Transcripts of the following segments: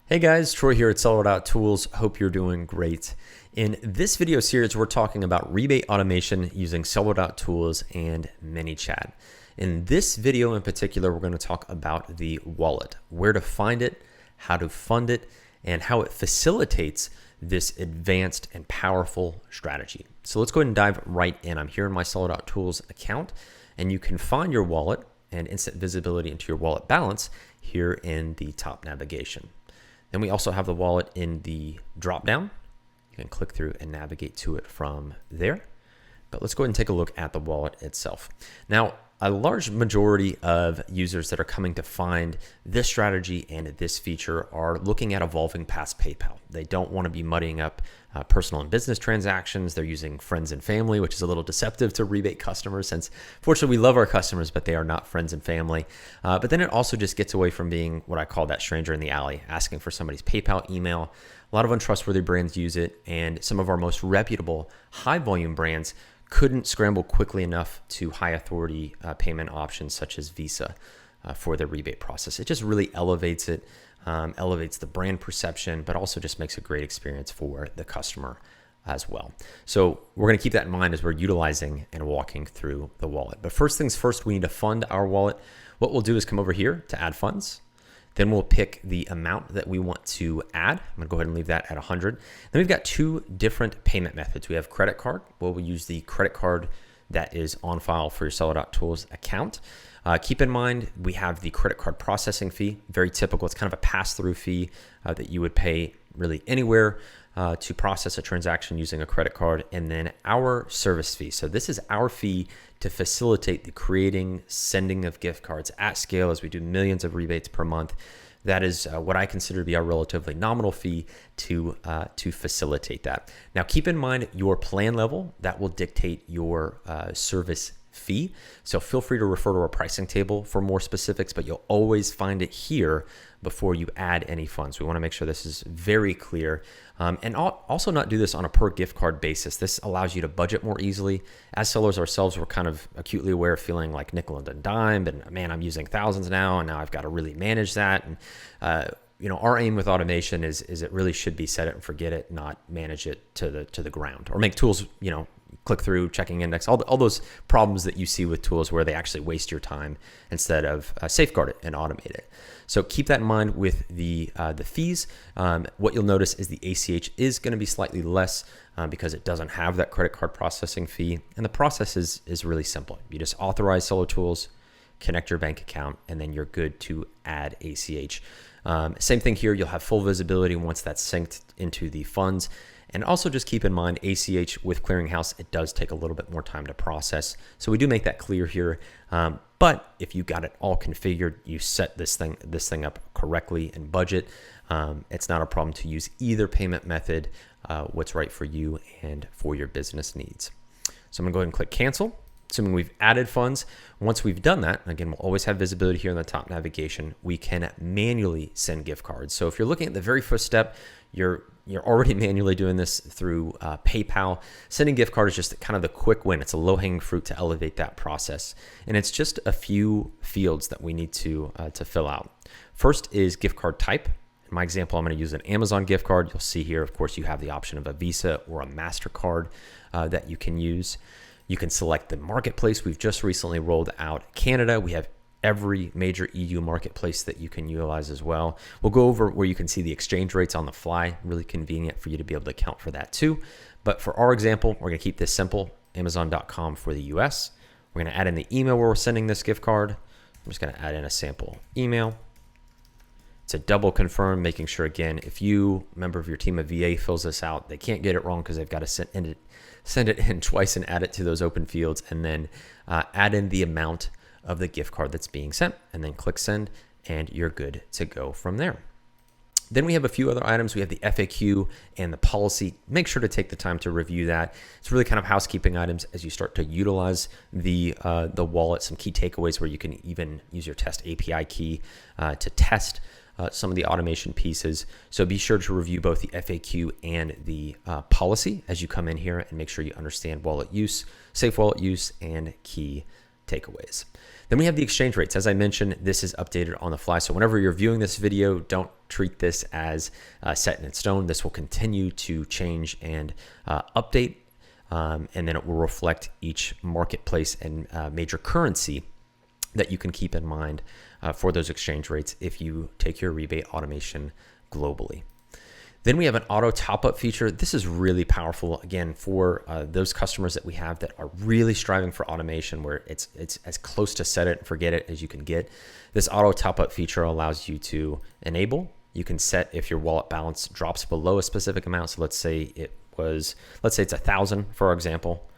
Hey guys, Troy here at Seller.Tools. Hope you're doing great. In this video series, we're talking about rebate automation using Seller.Tools and ManyChat. In this video in particular, we're going to talk about the wallet, where to find it, how to fund it, and how it facilitates this advanced and powerful strategy. So let's go ahead and dive right in. I'm here in my Seller.Tools account, and you can find your wallet and instant visibility into your wallet balance here in the top navigation. Then we also have the wallet in the drop down. You can click through and navigate to it from there. But let's go ahead and take a look at the wallet itself. Now, a large majority of users that are coming to find this strategy and this feature are looking at evolving past PayPal. They don't want to be muddying up personal and business transactions. They're using friends and family, which is a little deceptive to rebate customers since fortunately we love our customers, but they are not friends and family. But then it also just gets away from being what I call that stranger in the alley, asking for somebody's PayPal email. A lot of untrustworthy brands use it, and some of our most reputable high volume brands couldn't scramble quickly enough to high authority payment options such as Visa for their rebate process. It just really elevates it, elevates the brand perception, but also just makes a great experience for the customer as well. So we're going to keep that in mind as we're utilizing and walking through the wallet. But first things first, we need to fund our wallet. What we'll do is come over here to add funds. Then we'll pick the amount that we want to add. I'm gonna go ahead and leave that at 100. Then we've got two different payment methods. We have credit card. Well, we'll use the credit card that is on file for your Seller.Tools account. Keep in mind, we have the credit card processing fee, very typical. It's kind of a pass-through fee that you would pay really anywhere to process a transaction using a credit card, and then our service fee. So this is our fee to facilitate the creating, sending of gift cards at scale as we do millions of rebates per month. That is what I consider to be our relatively nominal fee to facilitate that. Now, keep in mind your plan level, that will dictate your service fee. So feel free to refer to our pricing table for more specifics, but you'll always find it here before you add any funds. We want to make sure this is very clear, and also not do this on a per gift card basis. This allows you to budget more easily. As sellers ourselves, we're kind of acutely aware of feeling like nickel and dime, and man, I'm using thousands now, and now I've got to really manage that. And our aim with automation is it really should be set it and forget it, not manage it to the ground, or make tools, click through, checking index, all those problems that you see with tools where they actually waste your time instead of safeguard it and automate it. So keep that in mind with the fees. What you'll notice is the ACH is going to be slightly less because it doesn't have that credit card processing fee. And the process is really simple. You just authorize Seller.Tools, connect your bank account, and then you're good to add ACH. Same thing here. You'll have full visibility once that's synced into the funds. And also just keep in mind, ACH with Clearinghouse, it does take a little bit more time to process. So we do make that clear here. But if you got it all configured, you set this thing up correctly and budget, it's not a problem to use either payment method, what's right for you and for your business needs. So I'm gonna go ahead and click cancel. Assuming we've added funds. Once we've done that, again, we'll always have visibility here in the top navigation. We can manually send gift cards. So if you're looking at the very first step, you're already manually doing this through PayPal. Sending gift card is just kind of the quick win. It's a low-hanging fruit to elevate that process. And it's just a few fields that we need to fill out. First is gift card type. In my example, I'm going to use an Amazon gift card. You'll see here, of course, you have the option of a Visa or a MasterCard that you can use. You can select the marketplace. We've just recently rolled out Canada. We have every major EU marketplace that you can utilize as well. We'll go over where you can see the exchange rates on the fly. Really convenient for you to be able to account for that too. But for our example, we're going to keep this simple. Amazon.com for the US. We're going to add in the email where we're sending this gift card. I'm just going to add in a sample email. To double confirm, making sure, again, if you, member of your team of VA, fills this out, they can't get it wrong because they've got to send it in twice and add it to those open fields, and then add in the amount of the gift card that's being sent, and then click send, and you're good to go from there. Then we have a few other items. We have the FAQ and the policy. Make sure to take the time to review that. It's really kind of housekeeping items as you start to utilize the wallet. Some key takeaways where you can even use your test API key to test some of the automation pieces. So be sure to review both the FAQ and the policy as you come in here, and make sure you understand wallet use, safe wallet use, and key takeaways. Then we have the exchange rates. As I mentioned, this is updated on the fly. So whenever you're viewing this video, don't treat this as set in stone. This will continue to change and update, and then it will reflect each marketplace and major currency that you can keep in mind for those exchange rates if you take your rebate automation globally. Then we have an auto top-up feature. This is really powerful, again, for those customers that we have that are really striving for automation, where it's as close to set it and forget it as you can get. This auto top-up feature allows you to enable. You can set if your wallet balance drops below a specific amount. So let's say it's 1,000, for example,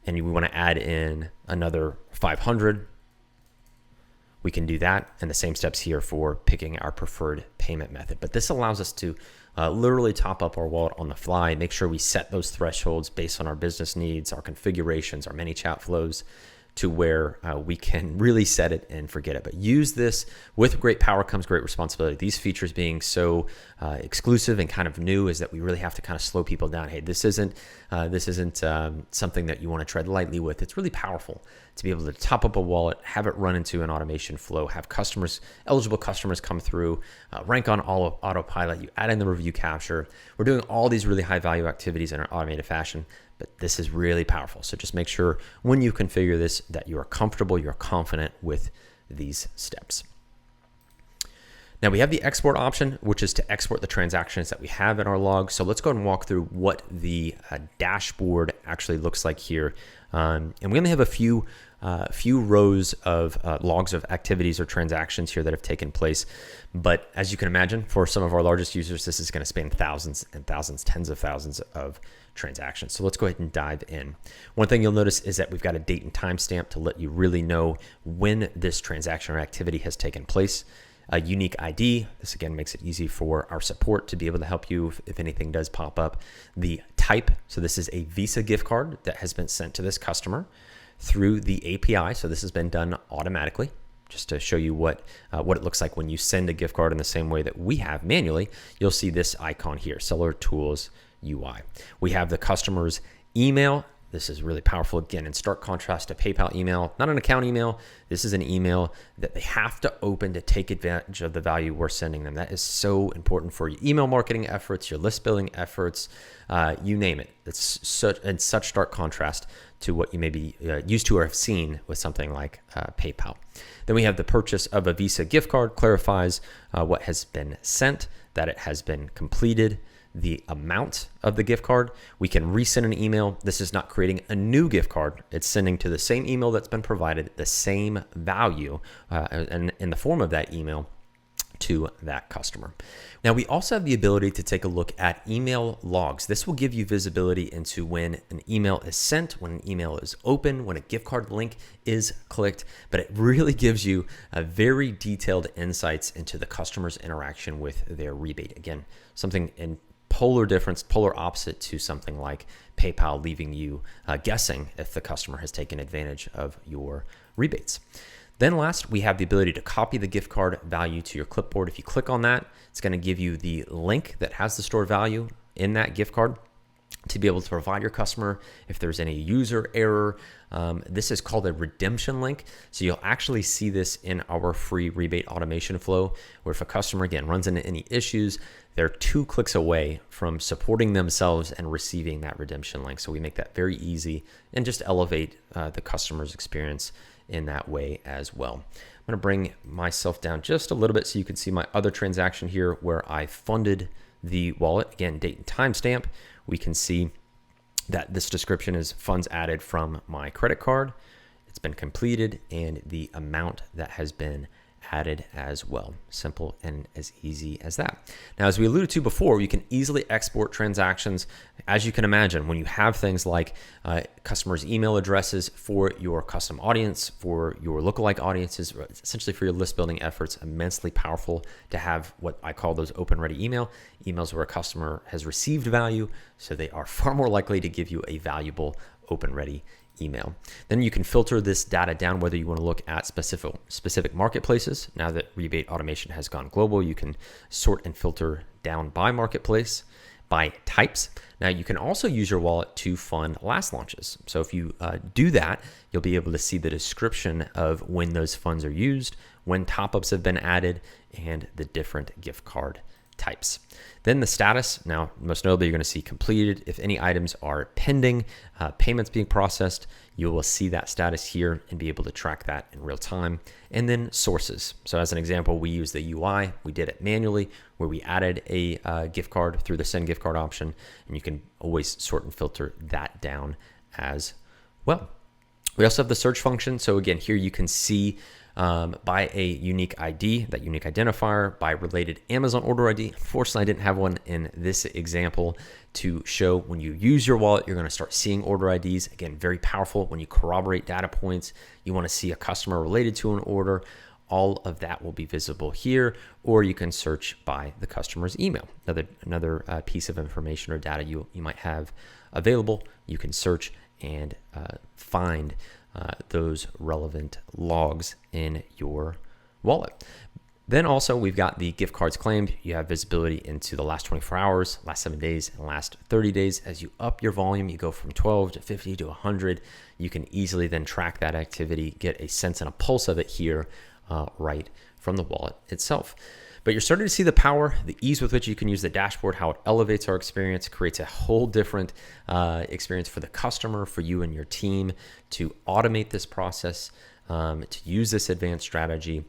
and we want to add in another 500. We can do that, and the same steps here for picking our preferred payment method. But this allows us to literally top up our wallet on the fly, make sure we set those thresholds based on our business needs, our configurations, our ManyChat flows, to where we can really set it and forget it. But use this. With great power comes great responsibility. These features being so exclusive and kind of new is that we really have to kind of slow people down. Hey, this isn't something that you want to tread lightly with. It's really powerful to be able to top up a wallet, have it run into an automation flow, have eligible customers come through, rank on all autopilot. You add in the review capture. We're doing all these really high value activities in an automated fashion. But this is really powerful. So just make sure when you configure this that you are comfortable, you're confident with these steps. Now we have the export option, which is to export the transactions that we have in our log. So let's go ahead and walk through what the dashboard actually looks like here. And we only have a few rows of logs of activities or transactions here that have taken place. But as you can imagine, for some of our largest users, this is going to span thousands and thousands, tens of thousands of transactions. So let's go ahead and dive in. One thing you'll notice is that we've got a date and time stamp to let you really know when this transaction or activity has taken place. A unique ID. This again makes it easy for our support to be able to help you if anything does pop up. The type. So this is a Visa gift card that has been sent to this customer through the API. So this has been done automatically, just to show you what it looks like when you send a gift card in the same way that we have manually. You'll see this icon here, Seller.Tools UI. We have the customer's email. This is really powerful, again, in stark contrast to PayPal email. Not an account email. This is an email that they have to open to take advantage of the value we're sending them. That is so important for your email marketing efforts, your list building efforts, you name it. It's in such stark contrast to what you may be used to or have seen with something like PayPal. Then we have the purchase of a Visa gift card, clarifies what has been sent, that it has been completed, the amount of the gift card. We can resend an email. This is not creating a new gift card. It's sending to the same email that's been provided, the same value and in the form of that email to that customer. Now, we also have the ability to take a look at email logs. This will give you visibility into when an email is sent, when an email is open, when a gift card link is clicked, but it really gives you a very detailed insights into the customer's interaction with their rebate. Again, something in polar opposite to something like PayPal, leaving you guessing if the customer has taken advantage of your rebates. Then last, we have the ability to copy the gift card value to your clipboard. If you click on that, it's going to give you the link that has the stored value in that gift card to be able to provide your customer if there's any user error. This is called a redemption link. So you'll actually see this in our free rebate automation flow, where if a customer, again, runs into any issues, they're 2 clicks away from supporting themselves and receiving that redemption link. So we make that very easy and just elevate the customer's experience in that way as well. I'm going to bring myself down just a little bit so you can see my other transaction here where I funded the wallet. Again, date and timestamp. We can see that this description is funds added from my credit card. It's been completed and the amount that has been added as well. Simple and as easy as that. Now, as we alluded to before, you can easily export transactions. As you can imagine, when you have things like customers' email addresses for your custom audience, for your lookalike audiences, essentially for your list building efforts, immensely powerful to have what I call those open ready emails where a customer has received value, so they are far more likely to give you a valuable open ready email. Then you can filter this data down whether you want to look at specific marketplaces. Now that Rebate Automation has gone global, you can sort and filter down by marketplace. by types. Now you can also use your wallet to fund last launches. So if you do that, you'll be able to see the description of when those funds are used, when top-ups have been added, and the different gift card types. Then the status. Now, most notably, you're going to see completed. If any items are pending, payments being processed, you will see that status here and be able to track that in real time. And then sources. So as an example, we use the UI. We did it manually where we added a gift card through the send gift card option, and you can always sort and filter that down as well. We also have the search function. So again, here you can see by a unique ID, that unique identifier, by related Amazon order ID. Unfortunately, I didn't have one in this example to show when you use your wallet, you're going to start seeing order IDs. Again, very powerful when you corroborate data points. You want to see a customer related to an order. All of that will be visible here, or you can search by the customer's email. Another piece of information or data you might have available. You can search and find those relevant logs in your wallet. Then also we've got the gift cards claimed. You have visibility into the last 24 hours, last 7 days, and last 30 days. As you up your volume, you go from 12 to 50 to 100. You can easily then track that activity, get a sense and a pulse of it here right from the wallet itself. But you're starting to see the power, the ease with which you can use the dashboard, how it elevates our experience, creates a whole different experience for the customer, for you and your team to automate this process, to use this advanced strategy,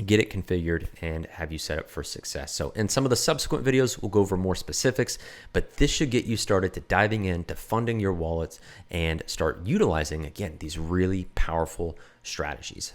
get it configured, and have you set up for success. So in some of the subsequent videos, we'll go over more specifics, but this should get you started to diving into funding your wallets and start utilizing, again, these really powerful strategies.